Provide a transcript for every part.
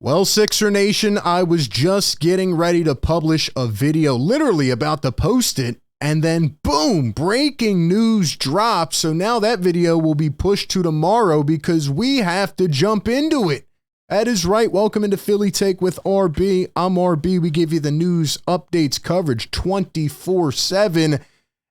Well, Sixer Nation, I was just getting ready to publish a video, literally about to post it, and then boom, breaking news drops. So now that video will be pushed to tomorrow because we have to jump into it. That is right. Welcome into Philly Take with RB. I'm RB. We give you the news, updates, coverage 24/7.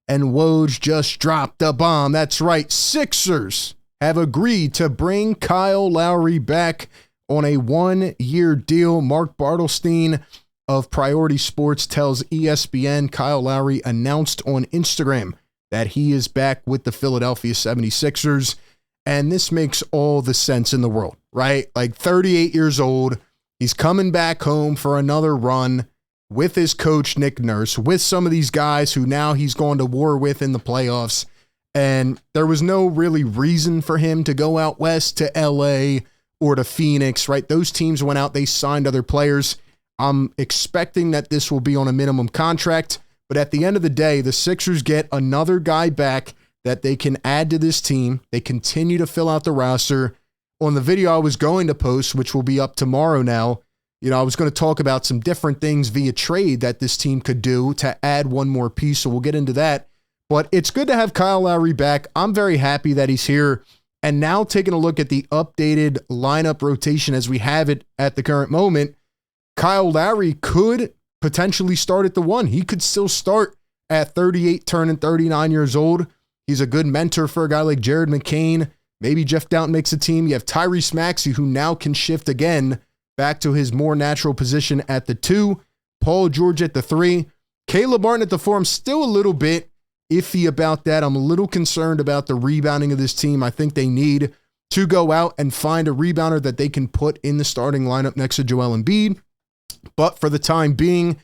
And Woj just dropped a bomb. That's right. Sixers have agreed to bring Kyle Lowry back on a one-year deal. Mark Bartelstein of Priority Sports tells ESPN Kyle Lowry announced on Instagram that he is back with the Philadelphia 76ers. And this makes all the sense in the world, right? Like 38 years old. He's coming back home for another run with his coach, Nick Nurse, with some of these guys who now he's going to war with in the playoffs. And there was no really reason for him to go out west to LA or to Phoenix, right? Those teams went out, they signed other players. I'm expecting that this will be on a minimum contract, but at the end of the day, the Sixers get another guy back that they can add to this team. They continue to fill out the roster. On the video I was going to post, which will be up tomorrow now, I was going to talk about some different things via trade that this team could do to add one more piece, so we'll get into that. But it's good to have Kyle Lowry back. I'm very happy that he's here. And now taking a look at the updated lineup rotation as we have it at the current moment, Kyle Lowry could potentially start at the one. He could still start at 38, turning 39 years old. He's a good mentor for a guy like Jared McCain. Maybe Jeff Downton makes a team. You have Tyrese Maxey, who now can shift again back to his more natural position at the 2. Paul George at the 3. Caleb Martin at the 4. I'm still a little bit iffy about that. I'm a little concerned about the rebounding of this team. I think they need to go out and find a rebounder that they can put in the starting lineup next to Joel Embiid. But for the time being,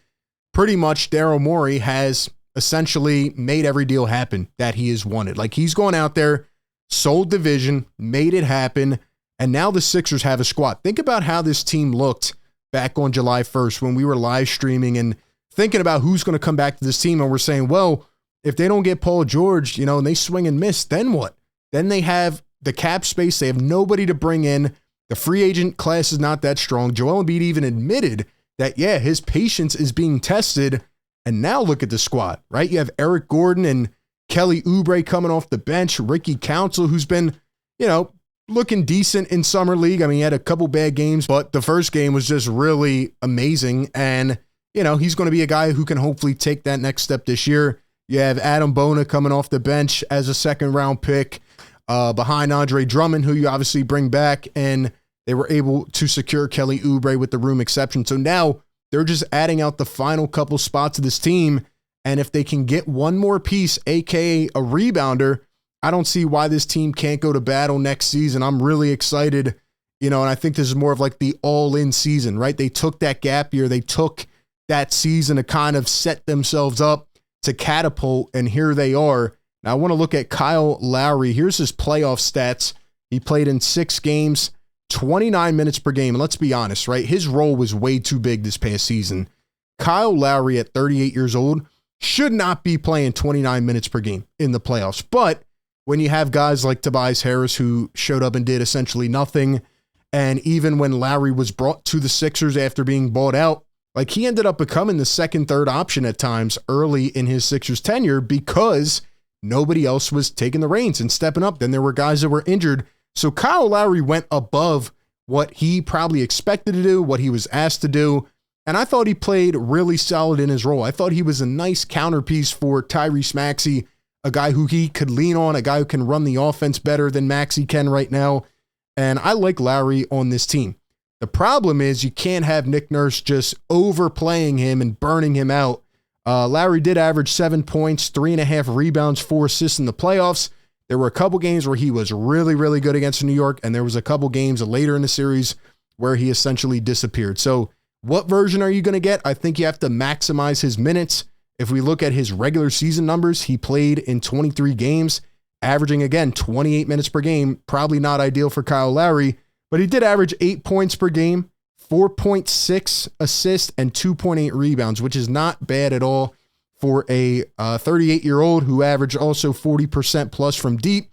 pretty much Daryl Morey has essentially made every deal happen that he has wanted. Like, he's gone out there, sold the vision, made it happen, and now the Sixers have a squad. Think about how this team looked back on July 1st when we were live streaming and thinking about who's going to come back to this team, and we're saying, well, if they don't get Paul George, and they swing and miss, then what? Then they have the cap space. They have nobody to bring in. The free agent class is not that strong. Joel Embiid even admitted that, yeah, his patience is being tested. And now look at the squad, right? You have Eric Gordon and Kelly Oubre coming off the bench. Ricky Council, who's been, looking decent in Summer League. I mean, he had a couple bad games, but the first game was just really amazing. And, he's going to be a guy who can hopefully take that next step this year. You have Adam Bona coming off the bench as a second-round pick behind Andre Drummond, who you obviously bring back, and they were able to secure Kelly Oubre with the room exception. So now they're just adding out the final couple spots of this team, and if they can get one more piece, a.k.a. a rebounder, I don't see why this team can't go to battle next season. I'm really excited, and I think this is more of like the all-in season, right? They took that gap year. They took that season to kind of set themselves up to catapult, and here they are. Now, I want to look at Kyle Lowry. Here's his playoff stats. He played in 6 games, 29 minutes per game. And let's be honest, right? His role was way too big this past season. Kyle Lowry at 38 years old should not be playing 29 minutes per game in the playoffs. But when you have guys like Tobias Harris who showed up and did essentially nothing, and even when Lowry was brought to the Sixers after being bought out, like, he ended up becoming the second, third option at times early in his Sixers tenure because nobody else was taking the reins and stepping up. Then there were guys that were injured. So Kyle Lowry went above what he probably expected to do, what he was asked to do. And I thought he played really solid in his role. I thought he was a nice counterpiece for Tyrese Maxey, a guy who he could lean on, a guy who can run the offense better than Maxey can right now. And I like Lowry on this team. The problem is you can't have Nick Nurse just overplaying him and burning him out. Lowry did average 7 points, 3.5 rebounds, 4 assists in the playoffs. There were a couple games where he was really, really good against New York, and there was a couple games later in the series where he essentially disappeared. So what version are you going to get? I think you have to maximize his minutes. If we look at his regular season numbers, he played in 23 games, averaging, again, 28 minutes per game. Probably not ideal for Kyle Lowry. But he did average 8 points per game, 4.6 assists, and 2.8 rebounds, which is not bad at all for a 38-year-old who averaged also 40% plus from deep.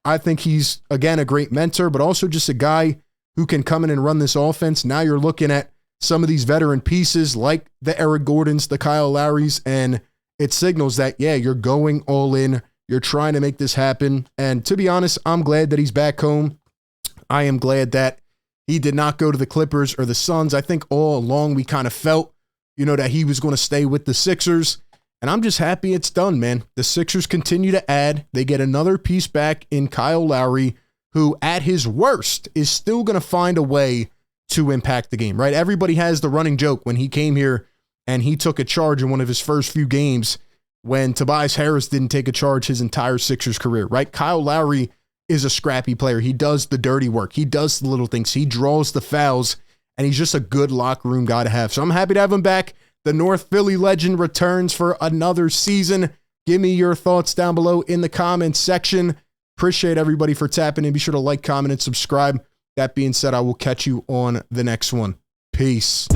I think he's, again, a great mentor, but also just a guy who can come in and run this offense. Now you're looking at some of these veteran pieces like the Eric Gordons, the Kyle Lowrys, and it signals that, yeah, you're going all in. You're trying to make this happen. And to be honest, I'm glad that he's back home. I am glad that he did not go to the Clippers or the Suns. I think all along we kind of felt, that he was going to stay with the Sixers. And I'm just happy it's done, man. The Sixers continue to add. They get another piece back in Kyle Lowry, who at his worst is still going to find a way to impact the game, right? Everybody has the running joke when he came here and he took a charge in one of his first few games when Tobias Harris didn't take a charge his entire Sixers career, right? Kyle Lowry is a scrappy player. He does the dirty work. He does the little things. He draws the fouls, and he's just a good locker room guy to have. So I'm happy to have him back. The North Philly legend returns for another season. Give me your thoughts down below in the comments section. Appreciate everybody for tapping in. Be sure to like, comment, and subscribe. That being said, I will catch you on the next one. Peace.